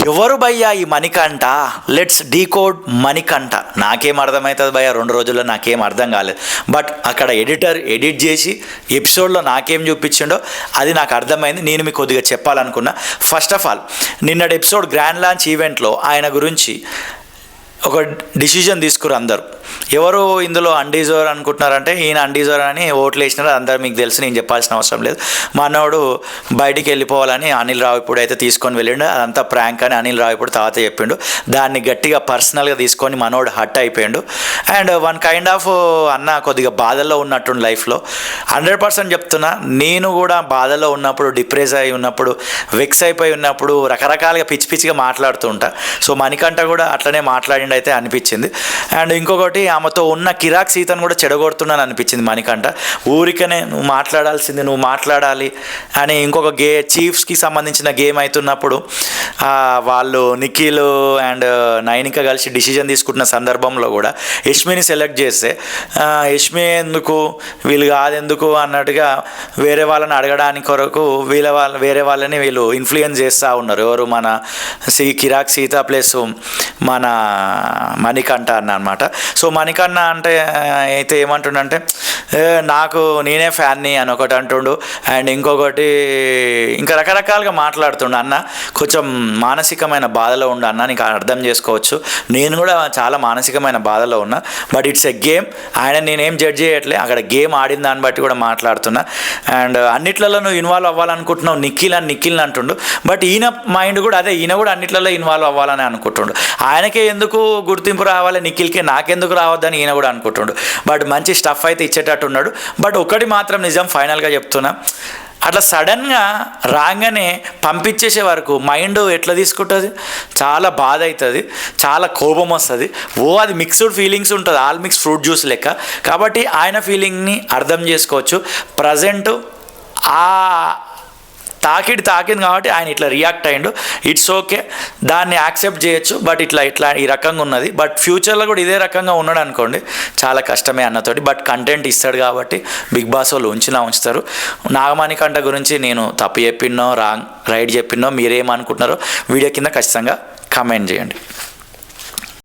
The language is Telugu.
ఎవరు భయ్యా ఈ మణికంఠ? Let's decode Manikanta. నాకేం అర్థమవుతుంది భయ్యా, 2 రోజుల్లో నాకేం అర్థం కాలేదు. బట్ అక్కడ ఎడిటర్ ఎడిట్ చేసి ఎపిసోడ్లో నాకేం చూపించిండో అది నాకు అర్థమైంది. నేను మీకు కొద్దిగా చెప్పాలనుకున్నా. ఫస్ట్ ఆఫ్ ఆల్, నిన్నటి ఎపిసోడ్ గ్రాండ్ లాంచ్ ఈవెంట్లో ఆయన గురించి ఒక డిసిజన్ తీసుకురు అందరు. ఎవరు ఇందులో అన్డిజర్వ్ అనుకుంటున్నారంటే ఈయన అన్డిజర్వ్ అని ఓట్లు వేసినారు. అందరు మీకు తెలుసు, నేను చెప్పాల్సిన అవసరం లేదు. మా అన్నోడు బయటికి వెళ్ళిపోవాలని అనిల్ రావిపూడి అయితే తీసుకొని వెళ్ళిండు. అదంతా ప్రాంక్ అని అనిల్ రావిపూడి తర్వాత చెప్పిండు. దాన్ని గట్టిగా పర్సనల్గా తీసుకొని మనోడు హట్ అయిపోయాడు. అండ్ వన్ కైండ్ ఆఫ్ అన్న కొద్దిగా బాధల్లో ఉన్నట్టుండి లైఫ్లో. 100% చెప్తున్నా, నేను కూడా బాధలో ఉన్నప్పుడు, డిప్రెస్ అయి ఉన్నప్పుడు, వెక్స్ అయిపోయి ఉన్నప్పుడు రకరకాలుగా పిచ్చి పిచ్చిగా మాట్లాడుతూ ఉంటా. సో మణికంఠ కూడా అట్లనే మాట్లాడిండు అయితే అనిపించింది. అండ్ ఇంకొకటి, ఆమెతో ఉన్న కిరాక్ సీతను కూడా చెడగొడుతున్నాను అనిపించింది మణికంఠ. ఊరికనే నువ్వు మాట్లాడాల్సింది నువ్వు మాట్లాడాలి అని ఇంకొక చీఫ్స్కి సంబంధించిన గేమ్ అవుతున్నప్పుడు వాళ్ళు నిఖిల్ అండ్ నైనిక కలిసి డిసిజన్ తీసుకుంటున్న సందర్భంలో కూడా యష్మిని సెలెక్ట్ చేస్తే యష్మి ఎందుకు వీళ్ళు కాదెందుకు అన్నట్టుగా వేరే వాళ్ళని అడగడానికి కొరకు వేరే వాళ్ళని వీళ్ళు ఇన్ఫ్లుయెన్స్ చేస్తూ ఉన్నారు. ఎవరు? మన కిరాక్ సీత ప్లస్ మన మణికంఠ అన్నమాట. సో మణికంఠ అంటే అయితే ఏమంటుండంటే నాకు నేనే ఫ్యాన్ని అని ఒకటి అంటుండు. అండ్ ఇంకొకటి ఇంకా రకరకాలుగా మాట్లాడుతుండు. అన్న కొంచెం మానసికమైన బాధలో ఉండు అన్న, నీకు అర్థం చేసుకోవచ్చు. నేను కూడా చాలా మానసికమైన బాధలో ఉన్నా. But it's a game. ఆయన నేనేం జడ్జ్ చేయట్లే, అక్కడ గేమ్ ఆడిన దాన్ని బట్టి కూడా మాట్లాడుతున్నా. అండ్ అన్నిట్లలో నువ్వు ఇన్వాల్వ్ అవ్వాలనుకుంటున్నావు నిఖిల్ని అంటుండు. బట్ ఈయన మైండ్ కూడా అదే, ఈయన కూడా అన్నిట్లలో ఇన్వాల్వ్ అవ్వాలని అనుకుంటుండు. ఆయనకే ఎందుకు గుర్తింపు రావాలి, నిఖిల్కి నాకెందుకు రావద్దని ఈయన కూడా అనుకుంటుండు. బట్ మంచి స్టఫ్ అయితే ఇచ్చేటట్టు ఉన్నాడు. బట్ ఒకటి మాత్రం నిజం, ఫైనల్గా చెప్తున్నా, అట్లా సడన్గా రాగానే పంపించేసే వరకు మైండ్ ఎట్లా తీసుకుంటుంది? చాలా బాధ అవుతుంది, చాలా కోపం వస్తుంది. అది మిక్స్డ్ ఫీలింగ్స్ ఉంటుంది, ఆల్ మిక్స్ ఫ్రూట్ జ్యూస్ లెక్క. కాబట్టి ఆయన ఫీలింగ్ని అర్థం చేసుకోవచ్చు. ప్రజెంట్ ఆ తాకింది కాబట్టి ఆయన ఇట్లా రియాక్ట్ అయ్యిండు. ఇట్స్ ఓకే, దాన్ని యాక్సెప్ట్ చేయొచ్చు. బట్ ఇట్లా ఈ రకంగా ఉన్నది. బట్ ఫ్యూచర్లో కూడా ఇదే రకంగా ఉన్నాడు అనుకోండి, చాలా కష్టమే అన్నతోటి. బట్ కంటెంట్ ఇస్తాడు కాబట్టి బిగ్ బాస్ వాళ్ళు ఉంచుతారు. నాగమణికంఠ గురించి నేను తప్పు చెప్పినో రైట్ చెప్పినో మీరేమనుకుంటున్నారో వీడియో కింద ఖచ్చితంగా కామెంట్ చేయండి.